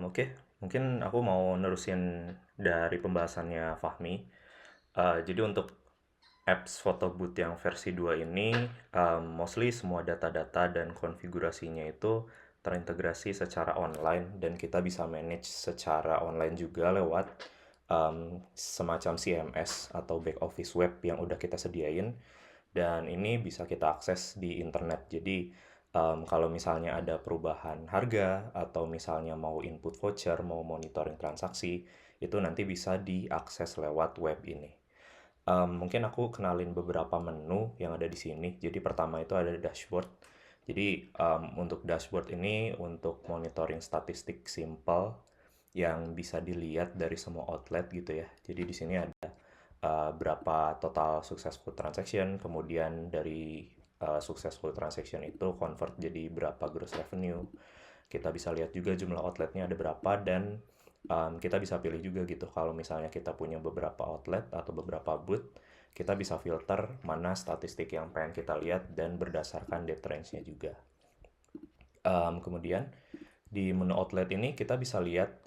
Oke, mungkin aku mau nerusin dari pembahasannya Fahmi. Jadi untuk apps photo booth yang versi 2 ini, mostly semua data-data dan konfigurasinya itu terintegrasi secara online dan kita bisa manage secara online juga lewat semacam CMS atau back office web yang udah kita sediain, dan ini bisa kita akses di internet. Jadi kalau misalnya ada perubahan harga atau misalnya mau input voucher, mau monitoring transaksi, itu nanti bisa diakses lewat web ini. Mungkin aku kenalin beberapa menu yang ada di sini. Jadi pertama itu ada dashboard. Jadi untuk dashboard ini untuk monitoring statistik simple yang bisa dilihat dari semua outlet gitu ya. Jadi di sini ada berapa total successful transaction, kemudian dari successful transaction itu convert jadi berapa gross revenue. Kita bisa lihat juga jumlah outletnya ada berapa, dan kita bisa pilih juga gitu kalau misalnya kita punya beberapa outlet atau beberapa booth, kita bisa filter mana statistik yang pengen kita lihat dan berdasarkan date range-nya juga. Kemudian di menu outlet ini kita bisa lihat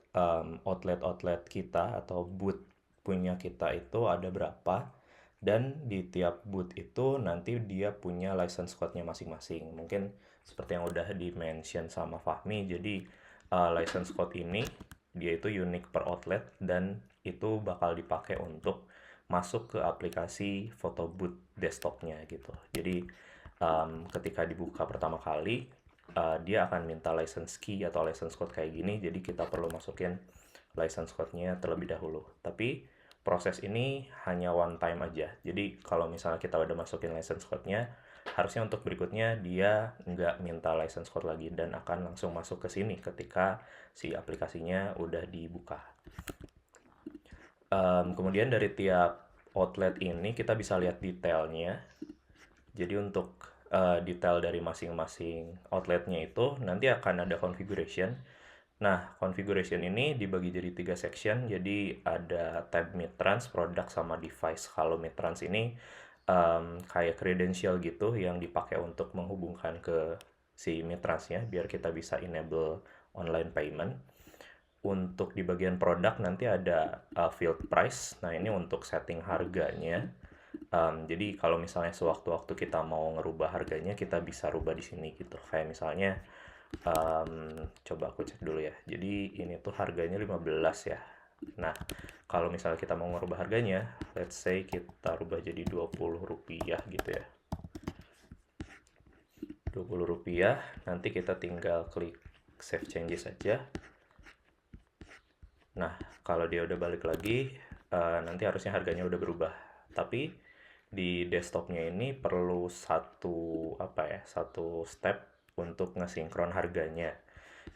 outlet-outlet kita atau booth punya kita itu ada berapa, dan di tiap booth itu nanti dia punya license code-nya masing-masing. Mungkin seperti yang udah di-mention sama Fahmi, jadi license code ini dia itu unik per outlet dan itu bakal dipakai untuk masuk ke aplikasi photo booth desktopnya gitu. Jadi ketika dibuka pertama kali, dia akan minta license key atau license code kayak gini, jadi kita perlu masukin license code-nya terlebih dahulu. Tapi proses ini hanya one time aja. Jadi kalau misalnya kita udah masukin license code-nya, harusnya untuk berikutnya dia nggak minta license code lagi dan akan langsung masuk ke sini ketika si aplikasinya udah dibuka. Kemudian dari tiap outlet ini kita bisa lihat detailnya. Jadi untuk detail dari masing-masing outletnya itu nanti akan ada configuration. Nah, configuration ini dibagi jadi 3 section. Jadi ada tab midtrans, product, sama device. Kalau midtrans ini kayak credential gitu yang dipakai untuk menghubungkan ke si midtransnya biar kita bisa enable online payment. Untuk di bagian produk nanti ada field price. Nah, ini untuk setting harganya. Jadi kalau misalnya sewaktu-waktu kita mau ngerubah harganya, kita bisa rubah di sini gitu. Kayak misalnya, coba aku cek dulu ya. Jadi ini tuh harganya 15 ya. Nah, kalau misalnya kita mau ngerubah harganya, let's say kita rubah jadi 20 rupiah gitu ya. 20 rupiah, nanti kita tinggal klik save changes saja. Nah, kalau dia udah balik lagi, nanti harusnya harganya udah berubah. Tapi di desktopnya ini perlu satu step untuk ngesinkron harganya.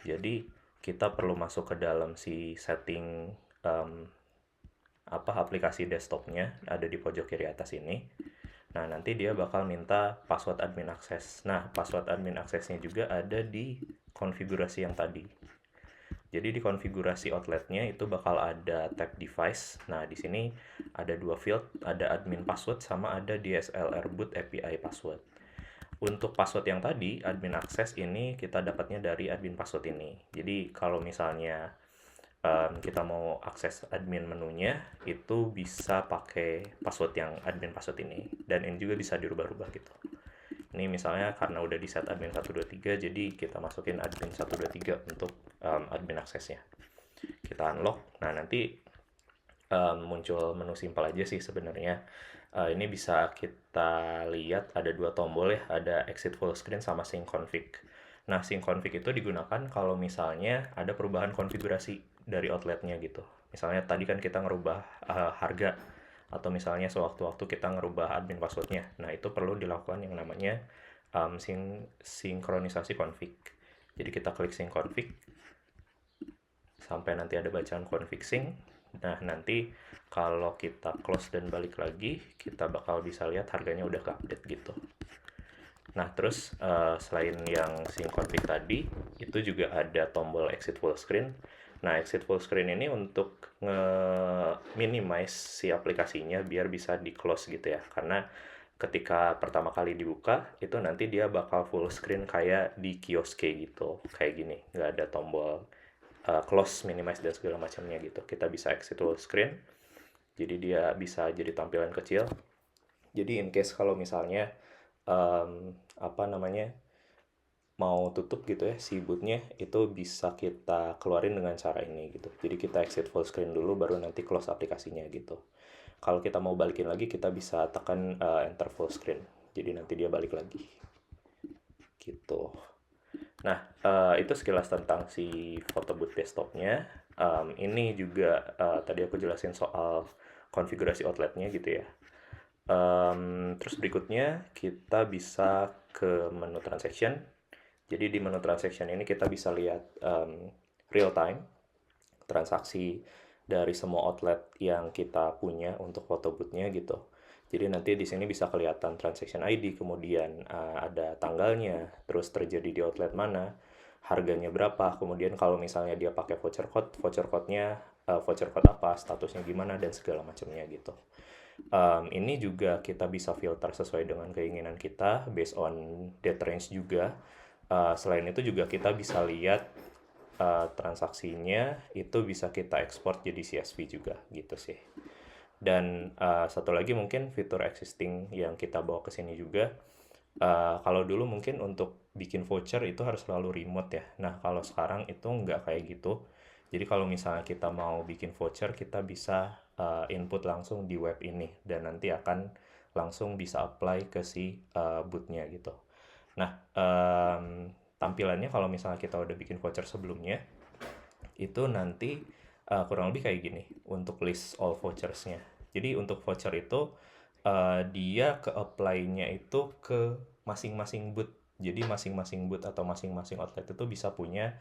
Jadi kita perlu masuk ke dalam si setting em, aplikasi desktopnya, ada di pojok kiri atas ini. Nah, nanti dia bakal minta password admin access. Nah, password admin accessnya juga ada di konfigurasi yang tadi. Jadi di konfigurasi outletnya itu bakal ada tab device. Nah, di sini ada dua field, ada admin password sama ada DSLR boot API password. Untuk password yang tadi, admin access ini kita dapatnya dari admin password ini. Jadi kalau misalnya kita mau akses admin menunya, itu bisa pakai password yang admin password ini. Dan ini juga bisa dirubah-rubah gitu. Ini misalnya karena udah di set admin 123, jadi kita masukin admin 123 untuk admin aksesnya. Kita unlock. Nah, nanti muncul menu simpel aja sih sebenarnya. Ini bisa kita lihat ada dua tombol ya, ada exit full screen sama sync config. Nah, sync config itu digunakan kalau misalnya ada perubahan konfigurasi dari outletnya gitu. Misalnya tadi kan kita ngerubah harga, atau misalnya sewaktu-waktu kita ngerubah admin passwordnya. Nah, itu perlu dilakukan yang namanya sinkronisasi config. Jadi kita klik sync config sampai nanti ada bacaan config sync. Nah, nanti kalau kita close dan balik lagi, kita bakal bisa lihat harganya udah ke-update gitu. Nah, terus selain yang sync config tadi, itu juga ada tombol exit full screen. Nah, exit full screen ini untuk nge-minimize si aplikasinya biar bisa di-close gitu ya. Karena ketika pertama kali dibuka, itu nanti dia bakal full screen kayak di kiosk gitu. Kayak gini, nggak ada tombol close, minimize dan segala macamnya gitu. Kita bisa exit full screen, jadi dia bisa jadi tampilan kecil. Jadi in case kalau misalnya apa namanya, mau tutup gitu ya si bootnya, itu bisa kita keluarin dengan cara ini gitu. Jadi kita exit full screen dulu baru nanti close aplikasinya gitu. Kalau kita mau balikin lagi kita bisa tekan enter full screen. Jadi nanti dia balik lagi gitu. Nah, itu sekilas tentang si photoboot desktopnya. Ini juga tadi aku jelasin soal konfigurasi outletnya gitu ya. Terus berikutnya kita bisa ke menu transaction. Jadi di menu transaction ini kita bisa lihat real time transaksi dari semua outlet yang kita punya untuk photobootnya gitu. Jadi nanti di sini bisa kelihatan transaction ID, kemudian ada tanggalnya, terus terjadi di outlet mana, harganya berapa, kemudian kalau misalnya dia pakai voucher code-nya voucher code apa, statusnya gimana dan segala macamnya gitu. Ini juga kita bisa filter sesuai dengan keinginan kita, based on date range juga. Selain itu juga kita bisa lihat transaksinya itu bisa kita ekspor jadi CSV juga gitu sih. Dan satu lagi mungkin fitur existing yang kita bawa ke sini juga. Kalau dulu mungkin untuk bikin voucher itu harus selalu remote ya. Nah, kalau sekarang itu nggak kayak gitu. Jadi kalau misalnya kita mau bikin voucher, kita bisa input langsung di web ini dan nanti akan langsung bisa apply ke si bootnya gitu. Nah, tampilannya kalau misalnya kita udah bikin voucher sebelumnya, itu nanti kurang lebih kayak gini untuk list all vouchersnya. Jadi untuk voucher itu dia ke apply-nya itu ke masing-masing booth. Jadi masing-masing booth atau masing-masing outlet itu bisa punya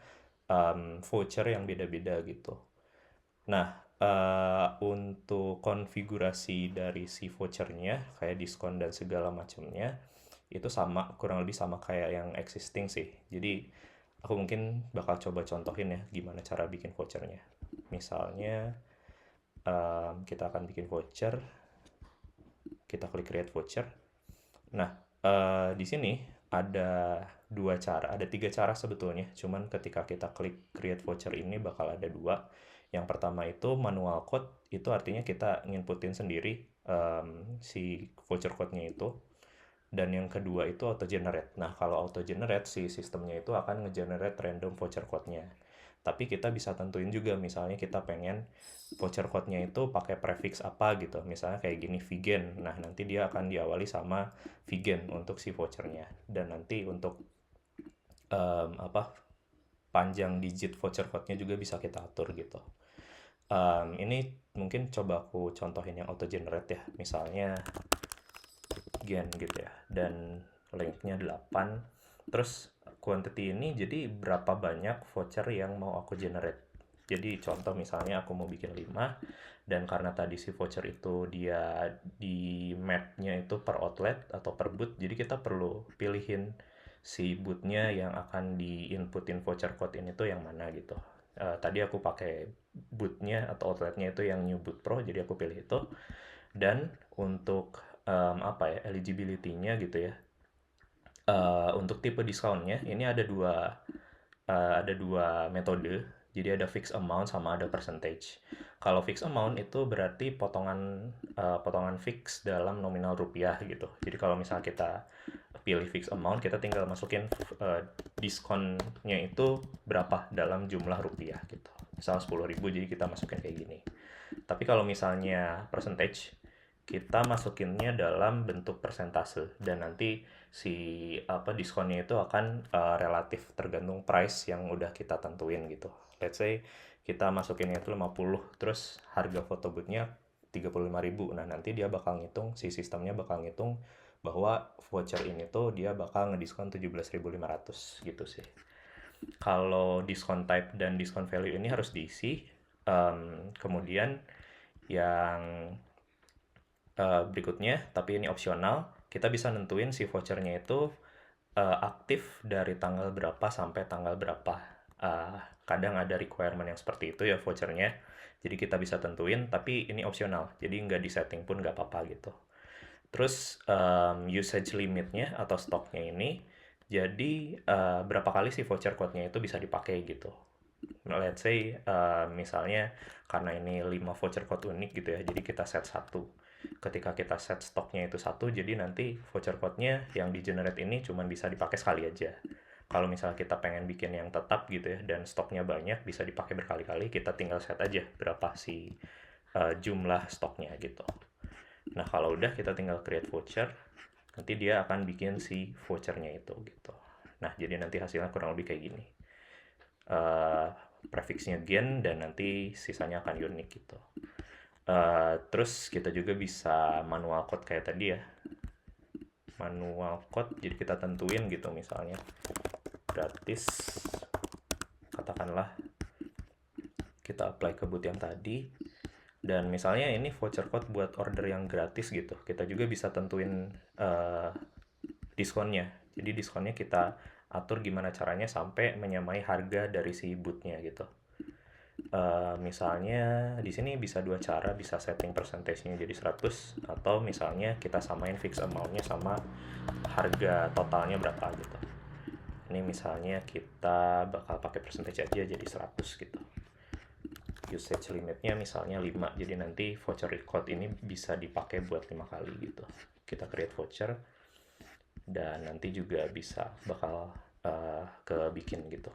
voucher yang beda-beda gitu. Nah, untuk konfigurasi dari si vouchernya, kayak diskon dan segala macamnya, itu sama, kurang lebih sama kayak yang existing sih. Jadi, aku mungkin bakal coba contohin ya, gimana cara bikin vouchernya. Misalnya, kita akan bikin voucher, kita klik create voucher. Nah, di sini ada dua cara, ada tiga cara sebetulnya. Cuman ketika kita klik create voucher ini bakal ada dua. Yang pertama itu manual code, itu artinya kita nginputin sendiri si voucher code-nya itu. Dan yang kedua itu auto generate. Nah, kalau auto generate si sistemnya itu akan ngegenerate random voucher code-nya. Tapi kita bisa tentuin juga, misalnya kita pengen voucher code-nya itu pakai prefix apa gitu. Misalnya kayak gini vegan. Nah, nanti dia akan diawali sama vegan untuk si vouchernya. Dan nanti untuk apa panjang digit voucher code-nya juga bisa kita atur gitu. Ini mungkin coba aku contohin yang auto generate ya. Misalnya gen gitu ya, dan lengthnya 8. Terus quantity ini jadi berapa banyak voucher yang mau aku generate. Jadi contoh misalnya aku mau bikin 5, dan karena tadi si voucher itu dia di mapnya itu per outlet atau per booth, jadi kita perlu pilihin si bootnya yang akan di inputin voucher code ini tuh yang mana gitu. Tadi aku pakai bootnya atau outletnya itu yang New Boot Pro, jadi aku pilih itu. Dan untuk apa ya, eligibility-nya gitu ya, untuk tipe diskonnya ini ada dua metode. Jadi ada fixed amount sama ada percentage. Kalau fixed amount itu berarti potongan fix dalam nominal rupiah gitu. Jadi kalau misalnya kita pilih fixed amount, kita tinggal masukin diskonnya itu berapa dalam jumlah rupiah gitu. Misal 10.000, jadi kita masukin kayak gini. Tapi kalau misalnya percentage, kita masukinnya dalam bentuk persentase, dan nanti si diskonnya itu akan relatif tergantung price yang udah kita tentuin gitu. Let's say kita masukinnya itu 50, terus harga photobootnya 35.000. Nah, nanti dia bakal ngitung, si sistemnya bakal ngitung bahwa voucher ini tuh dia bakal ngediskon 17.500 gitu sih. Kalau diskon type dan diskon value ini harus diisi. Kemudian yang berikutnya, tapi ini opsional, kita bisa nentuin si vouchernya itu aktif dari tanggal berapa sampai tanggal berapa. Kadang ada requirement yang seperti itu ya vouchernya, jadi kita bisa tentuin, tapi ini opsional, jadi nggak disetting pun nggak apa-apa gitu. Terus usage limitnya atau stoknya ini, jadi berapa kali si voucher code-nya itu bisa dipakai gitu. Let's say misalnya karena ini 5 voucher code unik gitu ya, jadi kita set satu. Ketika kita set stoknya itu satu, jadi nanti voucher code-nya yang di generate ini cuma bisa dipakai sekali aja. Kalau misalnya kita pengen bikin yang tetap gitu ya, dan stoknya banyak, bisa dipakai berkali-kali, kita tinggal set aja berapa sih jumlah stoknya gitu. Nah, kalau udah kita tinggal create voucher, nanti dia akan bikin si vouchernya itu gitu. Nah, jadi nanti hasilnya kurang lebih kayak gini. Eh, Prefixnya gen dan nanti sisanya akan unik gitu. Terus kita juga bisa manual code kayak tadi ya. Manual code, jadi kita tentuin gitu misalnya gratis, katakanlah kita apply ke boot yang tadi, dan misalnya ini voucher code buat order yang gratis gitu, kita juga bisa tentuin diskonnya. Jadi diskonnya kita atur gimana caranya sampai menyamai harga dari si bootnya gitu. Misalnya di sini bisa dua cara, bisa setting persentasenya jadi 100, atau misalnya kita samain fix amount-nya sama harga totalnya berapa gitu. Ini misalnya kita bakal pakai percentage aja jadi 100 gitu. Usage limitnya misalnya 5, jadi nanti voucher code ini bisa dipakai buat 5 kali gitu. Kita create voucher dan nanti juga bisa bakal kebikin gitu.